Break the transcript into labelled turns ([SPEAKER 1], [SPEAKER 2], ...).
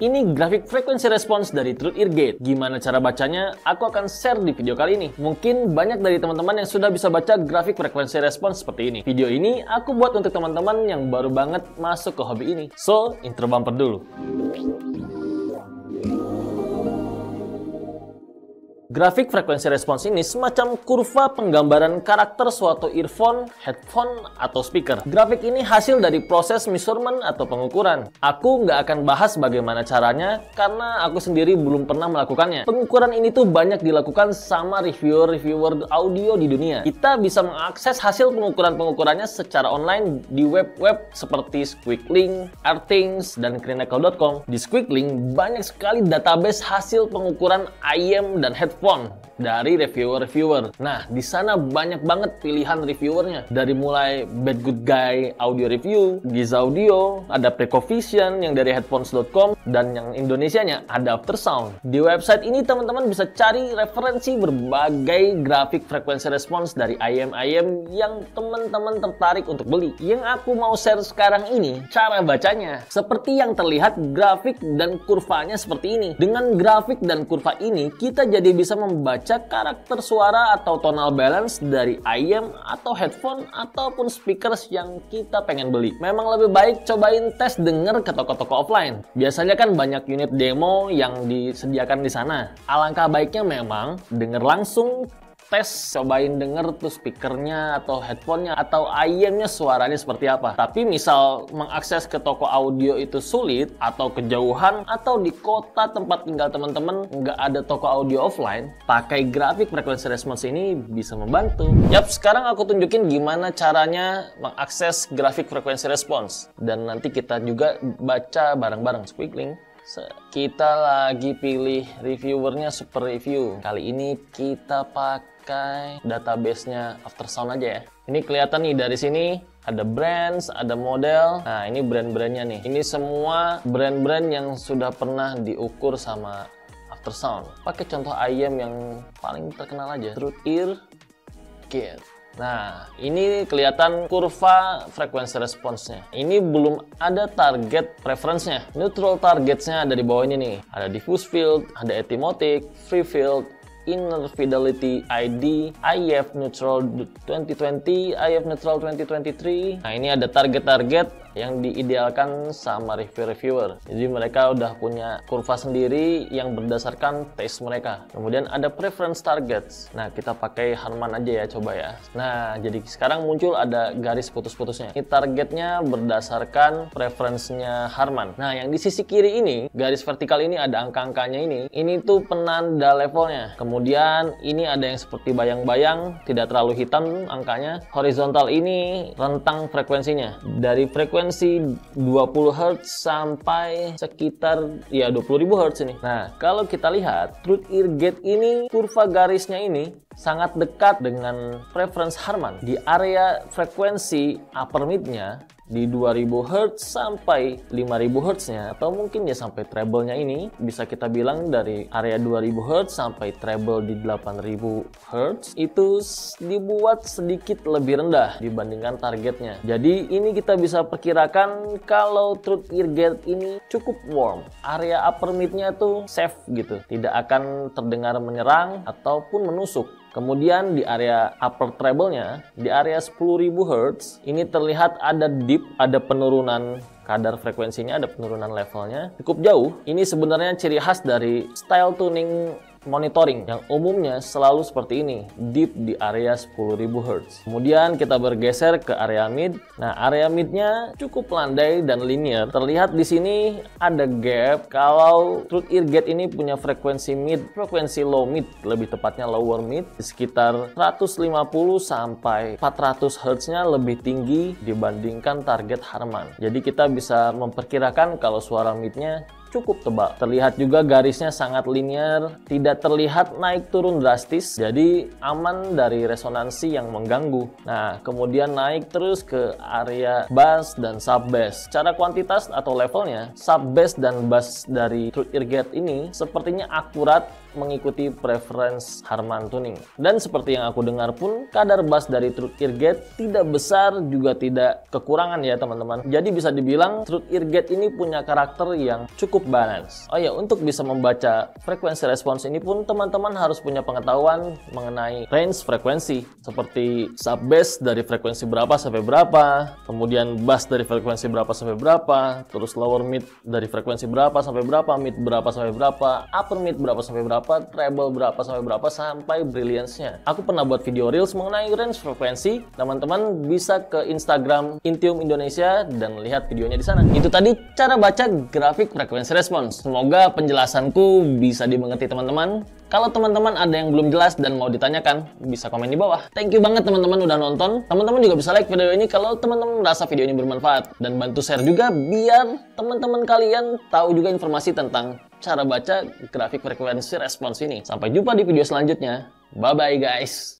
[SPEAKER 1] Ini grafik frekuensi respons dari Truth Ear Gate. Gimana cara bacanya? Aku akan share di video kali ini. Mungkin banyak dari teman-teman yang sudah bisa baca grafik frekuensi respons seperti ini. Video ini aku buat untuk teman-teman yang baru banget masuk ke hobi ini. So, intro bumper dulu. Grafik frekuensi respons ini semacam kurva penggambaran karakter suatu earphone, headphone, atau speaker. Grafik ini hasil dari proses measurement atau pengukuran. Aku nggak akan bahas bagaimana caranya karena aku sendiri belum pernah melakukannya. Pengukuran ini tuh banyak dilakukan sama reviewer audio di dunia. Kita bisa mengakses hasil pengukuran-pengukurannya secara online di web-web seperti Squeaklink, Earthings, dan Clinical.com. Di Squeaklink banyak sekali database hasil pengukuran IM dan headphone dari reviewer. Nah, di sana banyak banget pilihan reviewernya. Dari mulai Bad Good Guy Audio Review, Giz Audio, ada Precovision yang dari headphones.com, dan yang Indonesianya ada Aftersound. Di website ini teman-teman bisa cari referensi berbagai grafik frekuensi respons dari IM-IM yang teman-teman tertarik untuk beli. Yang aku mau share sekarang ini, cara bacanya. Seperti yang terlihat grafik dan kurvanya seperti ini. Dengan grafik dan kurva ini, kita jadi bisa membaca karakter suara atau tonal balance dari IM atau headphone ataupun speakers yang kita pengen beli. Memang lebih baik cobain tes denger ke toko-toko offline. Biasanya kan banyak unit demo yang disediakan di sana. Alangkah baiknya memang denger langsung, tes, cobain denger tuh speakernya atau headphonenya atau IM-nya suaranya seperti apa. Tapi misal mengakses ke toko audio itu sulit atau kejauhan atau di kota tempat tinggal teman-teman nggak ada toko audio offline, pakai grafik frekuensi respons ini bisa membantu. Yap, sekarang aku tunjukin gimana caranya mengakses grafik frekuensi respons dan nanti kita juga baca bareng-bareng. Squeaklink. Kita lagi pilih reviewernya Super Review. Kali ini kita pakai database-nya Aftersound aja ya. Ini kelihatan nih dari sini ada brands, ada model. Nah, ini brand-brandnya nih. Ini semua brand-brand yang sudah pernah diukur sama Aftersound. Pakai contoh IM yang paling terkenal aja, Truth Ear Gate. Nah, ini kelihatan kurva frekuensi responsnya. Ini belum ada target preference-nya. Neutral targets-nya ada di bawah ini nih. Ada diffuse field, ada ethymotic, free field, inner fidelity ID, IF neutral 2020, IF neutral 2023. Nah, ini ada target-target yang diidealkan sama reviewer. Jadi mereka udah punya kurva sendiri yang berdasarkan taste mereka. Kemudian ada preference targets. Nah, kita pakai Harman aja ya, coba ya. Nah, jadi sekarang muncul ada garis putus-putusnya. Ini targetnya berdasarkan preference-nya Harman. Nah, yang di sisi kiri ini, garis vertikal ini ada angka-angkanya ini. Ini tuh penanda levelnya. Kemudian ini ada yang seperti bayang-bayang, tidak terlalu hitam angkanya. Horizontal ini rentang frekuensinya. Dari frekuensi 20 Hz sampai sekitar ya 20.000 Hz ini. Nah, kalau kita lihat Truth Ear Gate ini, kurva garisnya ini sangat dekat dengan preference Harman. Di area frekuensi upper mid-nya di 2000 Hz sampai 5000 Hz-nya, atau mungkin ya sampai treble-nya ini bisa kita bilang dari area 2000 Hz sampai treble di 8000 Hz itu dibuat sedikit lebih rendah dibandingkan targetnya. Jadi ini kita bisa perkirakan kalau Truth Ear Gate ini cukup warm. Area upper mid-nya tuh safe gitu, tidak akan terdengar menyerang ataupun menusuk. Kemudian di area upper treble-nya, di area 10.000 Hz, ini terlihat ada dip, ada penurunan kadar frekuensinya, ada penurunan levelnya cukup jauh. Ini sebenarnya ciri khas dari style tuning monitoring yang umumnya selalu seperti ini, dip di area 10.000 Hz. Kemudian kita bergeser ke area mid. Nah, area midnya cukup landai dan linear. Terlihat di sini ada gap. Kalau Truth Ear Gate ini punya frekuensi mid, frekuensi low mid, lebih tepatnya lower mid, di sekitar 150 sampai 400 Hz-nya lebih tinggi dibandingkan target Harman. Jadi kita bisa memperkirakan kalau suara midnya cukup tebal. Terlihat juga garisnya sangat linear, tidak terlihat naik turun drastis, jadi aman dari resonansi yang mengganggu. Nah, kemudian naik terus ke area bass dan sub bass. Secara kuantitas atau levelnya, sub bass dan bass dari Truth Ear Gate ini sepertinya akurat mengikuti preference Harman tuning. Dan seperti yang aku dengar pun, kadar bass dari Truth Ear Gate tidak besar juga tidak kekurangan ya teman-teman. Jadi bisa dibilang Truth Ear Gate ini punya karakter yang cukup balance. Oh ya, untuk bisa membaca frekuensi respons ini pun teman-teman harus punya pengetahuan mengenai range frekuensi, seperti sub bass dari frekuensi berapa sampai berapa, kemudian bass dari frekuensi berapa sampai berapa, terus lower mid dari frekuensi berapa sampai berapa, mid berapa sampai berapa, upper mid berapa sampai berapa, treble berapa sampai berapa, sampai brilliance-nya. Aku pernah buat video reels mengenai range frekuensi. Teman-teman bisa ke Instagram Intium Indonesia dan lihat videonya di sana. Itu tadi cara baca grafik frekuensi respons. Semoga penjelasanku bisa dimengerti teman-teman. Kalau teman-teman ada yang belum jelas dan mau ditanyakan, bisa komen di bawah. Thank you banget teman-teman udah nonton. Teman-teman juga bisa like video ini kalau teman-teman merasa video ini bermanfaat. Dan bantu share juga biar teman-teman kalian tahu juga informasi tentang cara baca grafik frekuensi respons ini. Sampai jumpa di video selanjutnya. Bye-bye guys.